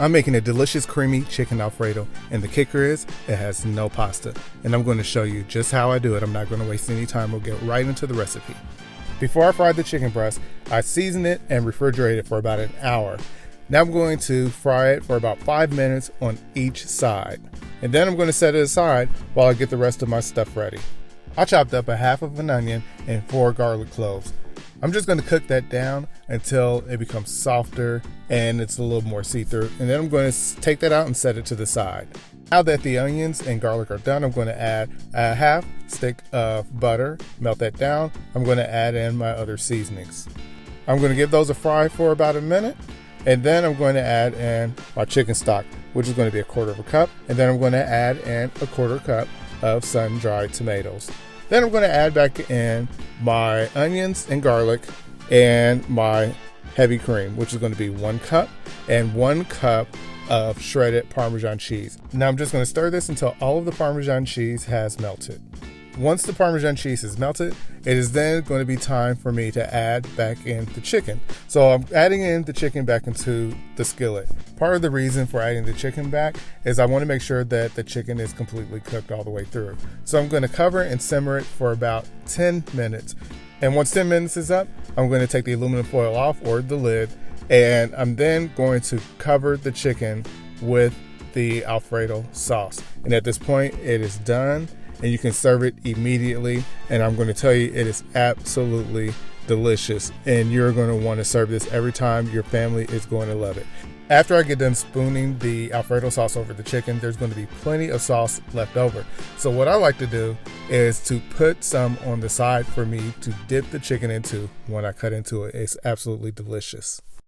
I'm making a delicious creamy chicken Alfredo, and the kicker is it has no pasta. And I'm going to show you just how I do it. I'm not going to waste any time. We'll get right into the recipe. Before I fry the chicken breast, I season it and refrigerate it for about an hour. Now I'm going to fry it for about 5 minutes on each side. And then I'm going to set it aside while I get the rest of my stuff ready. I chopped up a half of an onion and 4 garlic cloves. I'm just going to cook that down until it becomes softer and it's a little more see-through. And then I'm going to take that out and set it to the side. Now that the onions and garlic are done, I'm going to add a half stick of butter, melt that down. I'm going to add in my other seasonings. I'm going to give those a fry for about a minute. And then I'm going to add in my chicken stock, which is going to be 1/4 cup. And then I'm going to add in 1/4 cup of sun-dried tomatoes. Then I'm going to add back in my onions and garlic and my heavy cream, which is going to be 1 cup, and 1 cup of shredded Parmesan cheese. Now I'm just going to stir this until all of the Parmesan cheese has melted. Once the Parmesan cheese is melted, it is then going to be time for me to add back in the chicken. So I'm adding in the chicken back into the skillet. Part of the reason for adding the chicken back is I want to make sure that the chicken is completely cooked all the way through. So I'm going to cover and simmer it for about 10 minutes. And once 10 minutes is up, I'm going to take the aluminum foil off, or the lid, and I'm then going to cover the chicken with the Alfredo sauce. And at this point, it is done. And you can serve it immediately. And I'm going to tell you, it is absolutely delicious. And you're going to want to serve this every time. Your family is going to love it. After I get done spooning the Alfredo sauce over the chicken, there's going to be plenty of sauce left over. So what I like to do is to put some on the side for me to dip the chicken into when I cut into it. It's absolutely delicious.